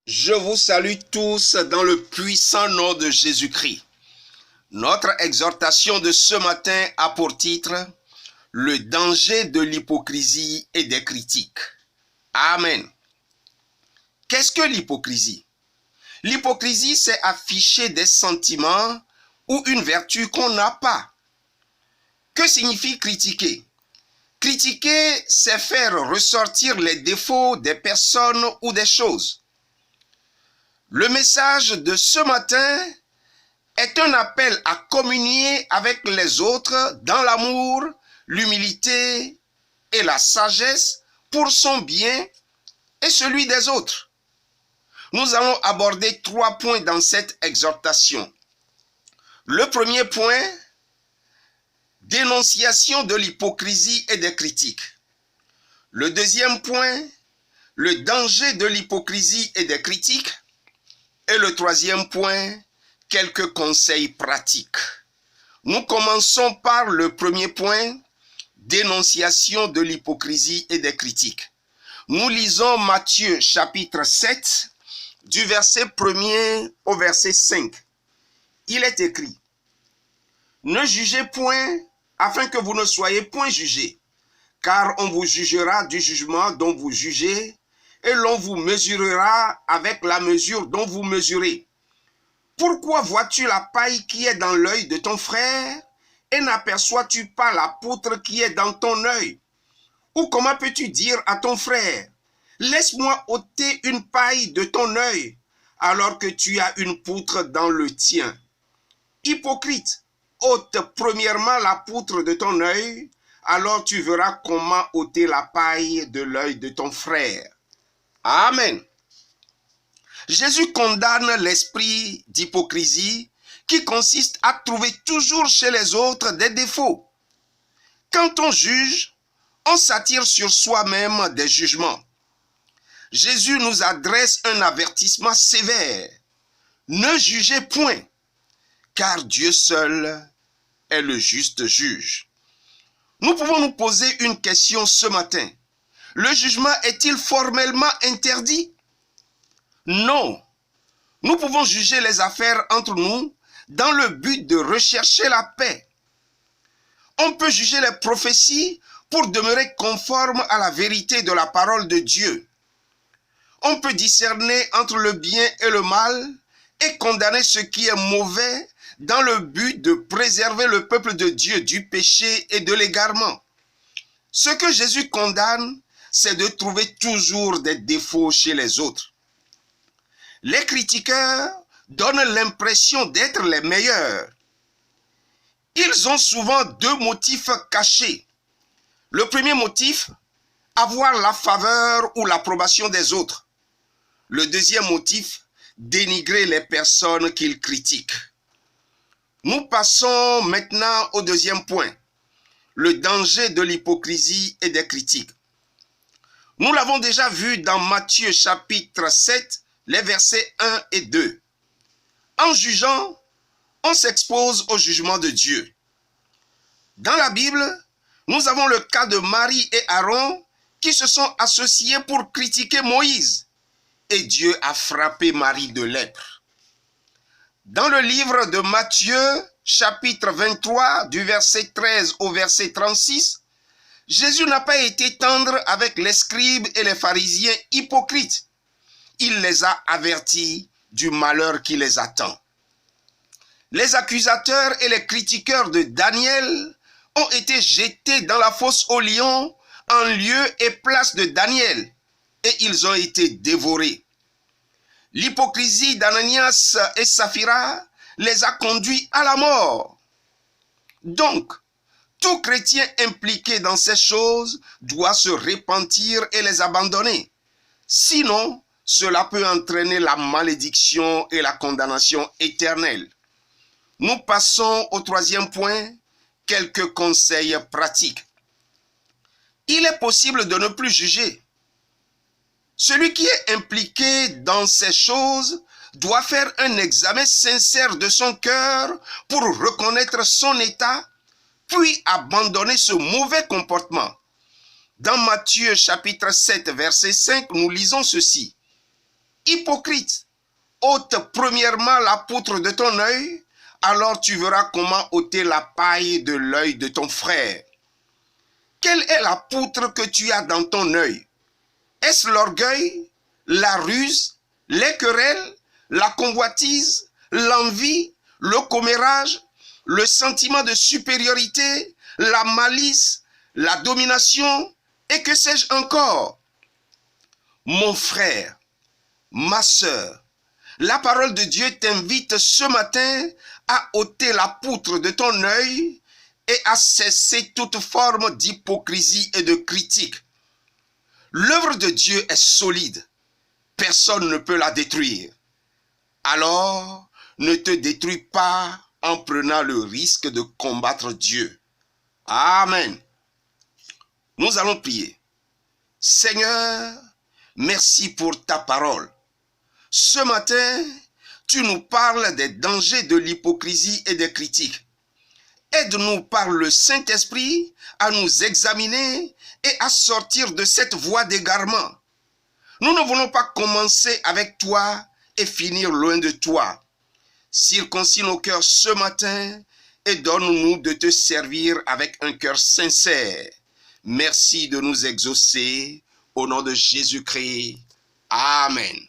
Je vous salue tous dans le puissant nom de Jésus-Christ. Notre exhortation de ce matin a pour titre « Le danger de l'hypocrisie et des critiques ». Amen. Qu'est-ce que l'hypocrisie? L'hypocrisie, c'est afficher des sentiments ou une vertu qu'on n'a pas. Que signifie critiquer? Critiquer, c'est faire ressortir les défauts des personnes ou des choses. Le message de ce matin est un appel à communier avec les autres dans l'amour, l'humilité et la sagesse pour son bien et celui des autres. Nous allons aborder 3 points dans cette exhortation. Le premier point, dénonciation de l'hypocrisie et des critiques. Le deuxième point, le danger de l'hypocrisie et des critiques. Et le troisième point, quelques conseils pratiques. Nous commençons par le premier point, dénonciation de l'hypocrisie et des critiques. Nous lisons Matthieu chapitre 7, du verset 1er au verset 5. Il est écrit, « Ne jugez point, afin que vous ne soyez point jugés, car on vous jugera du jugement dont vous jugez, et l'on vous mesurera avec la mesure dont vous mesurez. Pourquoi vois-tu la paille qui est dans l'œil de ton frère, et n'aperçois-tu pas la poutre qui est dans ton œil? Ou comment peux-tu dire à ton frère, laisse-moi ôter une paille de ton œil, alors que tu as une poutre dans le tien? Hypocrite, ôte premièrement la poutre de ton œil, alors tu verras comment ôter la paille de l'œil de ton frère. Amen. Jésus condamne l'esprit d'hypocrisie qui consiste à trouver toujours chez les autres des défauts. Quand on juge, on s'attire sur soi-même des jugements. Jésus nous adresse un avertissement sévère. Ne jugez point, car Dieu seul est le juste juge. Nous pouvons nous poser une question ce matin. Le jugement est-il formellement interdit? Non. Nous pouvons juger les affaires entre nous dans le but de rechercher la paix. On peut juger les prophéties pour demeurer conforme à la vérité de la parole de Dieu. On peut discerner entre le bien et le mal et condamner ce qui est mauvais dans le but de préserver le peuple de Dieu du péché et de l'égarement. Ce que Jésus condamne, c'est de trouver toujours des défauts chez les autres. Les critiqueurs donnent l'impression d'être les meilleurs. Ils ont souvent 2 motifs cachés. Le premier motif, avoir la faveur ou l'approbation des autres. Le deuxième motif, dénigrer les personnes qu'ils critiquent. Nous passons maintenant au deuxième point, le danger de l'hypocrisie et des critiques. Nous l'avons déjà vu dans Matthieu chapitre 7, les versets 1 et 2. En jugeant, on s'expose au jugement de Dieu. Dans la Bible, nous avons le cas de Marie et Aaron qui se sont associés pour critiquer Moïse. Et Dieu a frappé Marie de lèpre. Dans le livre de Matthieu, chapitre 23, du verset 13 au verset 36, Jésus n'a pas été tendre avec les scribes et les pharisiens hypocrites. Il les a avertis du malheur qui les attend. Les accusateurs et les critiqueurs de Daniel ont été jetés dans la fosse aux lions en lieu et place de Daniel, et ils ont été dévorés. L'hypocrisie d'Ananias et Saphira les a conduits à la mort. Donc, tout chrétien impliqué dans ces choses doit se repentir et les abandonner. Sinon, cela peut entraîner la malédiction et la condamnation éternelle. Nous passons au troisième point, quelques conseils pratiques. Il est possible de ne plus juger. Celui qui est impliqué dans ces choses doit faire un examen sincère de son cœur pour reconnaître son état, puis abandonner ce mauvais comportement. Dans Matthieu chapitre 7, verset 5, nous lisons ceci. Hypocrite, ôte premièrement la poutre de ton œil, alors tu verras comment ôter la paille de l'œil de ton frère. Quelle est la poutre que tu as dans ton œil? Est-ce l'orgueil, la ruse, les querelles, la convoitise, l'envie, le commérage, le sentiment de supériorité, la malice, la domination, et que sais-je encore? Mon frère, ma sœur, la parole de Dieu t'invite ce matin à ôter la poutre de ton œil et à cesser toute forme d'hypocrisie et de critique. L'œuvre de Dieu est solide. Personne ne peut la détruire. Alors, ne te détruis pas en prenant le risque de combattre Dieu. Amen. Nous allons prier. Seigneur, merci pour ta parole. Ce matin, tu nous parles des dangers de l'hypocrisie et des critiques. Aide-nous par le Saint-Esprit à nous examiner et à sortir de cette voie d'égarement. Nous ne voulons pas commencer avec toi et finir loin de toi. Circoncis nos cœurs ce matin et donne-nous de te servir avec un cœur sincère. Merci de nous exaucer. Au nom de Jésus-Christ. Amen.